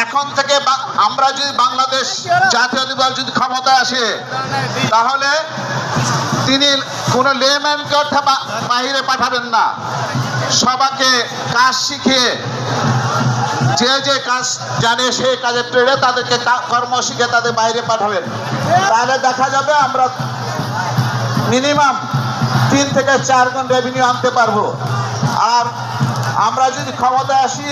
এখন থেকে আমরা যদি বাংলাদেশ জাতীয় দল যদি ক্ষমতায় আসে তাহলে তিনি কোনো লেম্যানকে বাহিরে পাঠাবেন না, সবাইকে কাজ শিখিয়ে যে যে কাজ জানে সেই কাজের ট্রেডে তাদেরকে কর্ম শিখে তাদের বাইরে পাঠাবেন। তাহলে দেখা যাবে আমরা মিনিমাম 3 থেকে 4 গুণ রেভিনিউ আনতে পারবো। আর আমরা যদি ক্ষমতায় আসি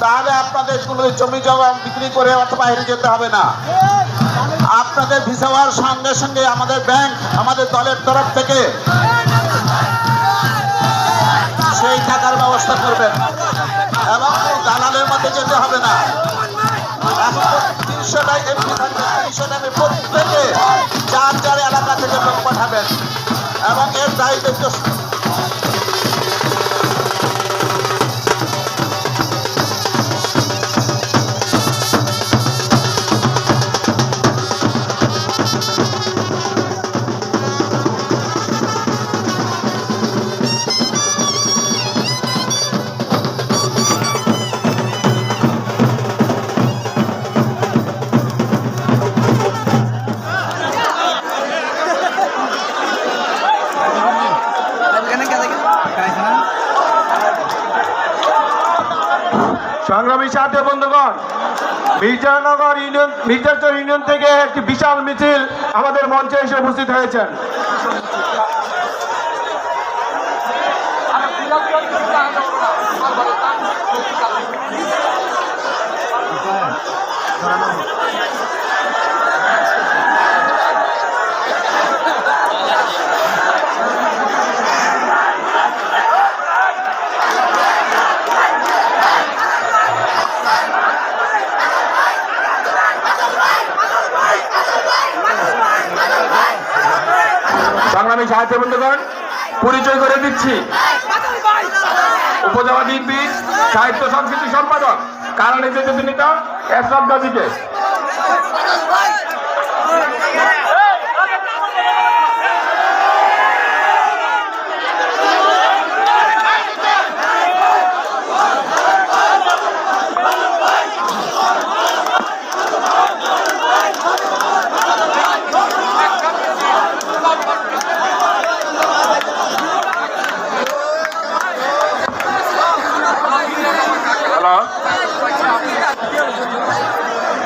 তাহলে আপনাদের কোনো জমি জমা বিক্রি করে অর্থ বাইরে যেতে হবে না। আপনাদের ভিসা হওয়ার সঙ্গে সঙ্গে আমাদের ব্যাংক আমাদের দলের তরফ থেকে সেই টাকার ব্যবস্থা করবেন এবং দালালের মধ্যে যেতে হবে না। এখন 300টা এমপি থাকবে, 300টা এমপি প্রত্যেকে 4 এলাকা থেকে লোক পাঠাবেন এবং এর দায়িত্ব সংগ্রামী সাথী বন্ধুগণ, মির্জাচর ইউনিয়ন থেকে একটি বিশাল মিছিল আমাদের মঞ্চে এসে উপস্থিত হয়েছেন। সংগ্রামী সাহায্য বন্ধুগণ, পরিচয় করে দিচ্ছি, উপজেলা বিএনপি সাহিত্য সংস্কৃতি সম্পাদক কারণ নেতা এরশাদ গাজীকে।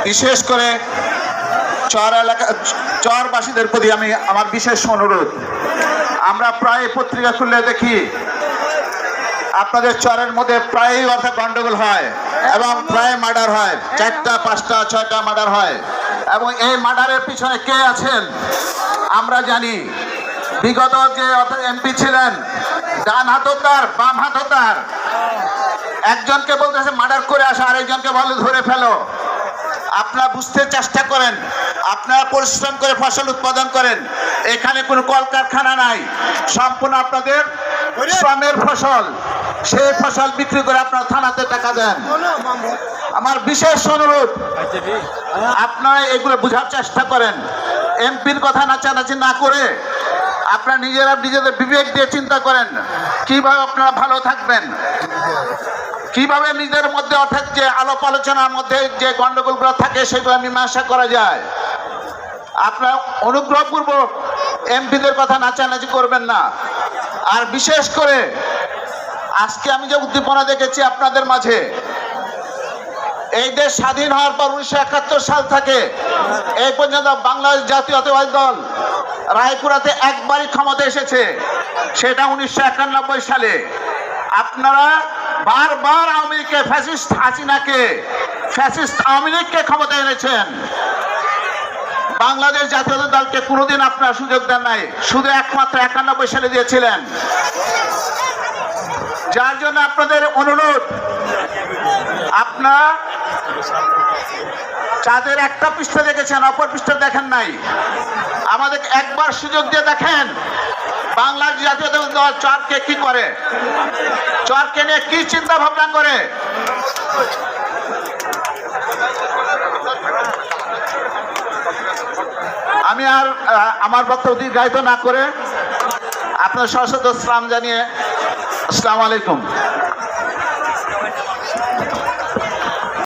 বিশেষ করে চরবাসীদের প্রতি আমার বিশেষ অনুরোধ, আমরা প্রায় পত্রিকা খুললে দেখি আপনাদের চরের মধ্যে প্রায়ই অর্থাৎ গন্ডগোল হয় এবং প্রায় মার্ডার হয়, 4টা 5টা 6টা মার্ডার হয় এবং এই মার্ডারের পিছনে কে আছেন আমরা জানি। বিগত যে অর্থাৎ এমপি ছিলেন ডান হাতও তার বাম হাতও তার, একজনকে বলতেছে মার্ডার করে আসা, আরেকজনকে বলে ধরে ফেলো। আপনারা বুঝতে চেষ্টা করেন, আপনারা পরিশ্রম করে ফসল উৎপাদন করেন, এখানে কোনো কলকারখানা নাই, সম্পূর্ণ আপনাদের শ্রমের ফসল, সেই ফসল বিক্রি করে আপনারা থানাতে টাকা দেন। আমার বিশেষ অনুরোধ, আপনারা এগুলো বোঝার চেষ্টা করেন, এমপির কথা নাচানাচি না করে আপনারা নিজেদের বিবেক দিয়ে চিন্তা করেন কিভাবে আপনারা ভালো থাকবেন, কিভাবে নিজের মধ্যে অর্থাৎ যে আলাপ আলোচনার মধ্যে যে গন্ডগোলগুলো থাকে সেগুলো মীমাংসা করা যায়। আপনারা অনুগ্রহপূর্বক এমপিদের কথা নাচানাচি করবেন না। আর বিশেষ করে আজকে আমি যে উদ্দীপনা দেখেছি আপনাদের মাঝে, এই দেশ স্বাধীন হওয়ার পর 1971 সাল থেকে এই পর্যন্ত বাংলাদেশ জাতীয়তাবাদী দল রায়পুরাতে একবারই ক্ষমতা এসেছে, সেটা 1991 সালে। আপনারা বারবার আওয়ামী লীগকে, ফ্যাসিস্ট হাসিনাকে, ফ্যাসিস্ট আওয়ামী লীগকে ক্ষমতা এনেছেন, বাংলাদেশ জাতীয়তাবাদী দলকে কোনোদিন আপনারা সুযোগ দেন নাই, শুধু একমাত্র 91 সালে দিয়েছিলেন। যার জন্য আপনাদের অনুরোধ, আপনারা চাঁদের একটা পৃষ্ঠ দেখেছেন, অপর পৃষ্ঠ দেখেন নাই, আমাদের একবার সুযোগ দিয়ে দেখেন বাংলাদেশ জাতীয়তাবাদী দল চরকে কি করে, চরকে নিয়ে কি চিন্তা ভাবনা করে। আমি আর আমার বক্তব্য দীর্ঘায়িত না করে আপনার সশস্ত্র সালাম জানিয়ে আসসালামু আলাইকুম।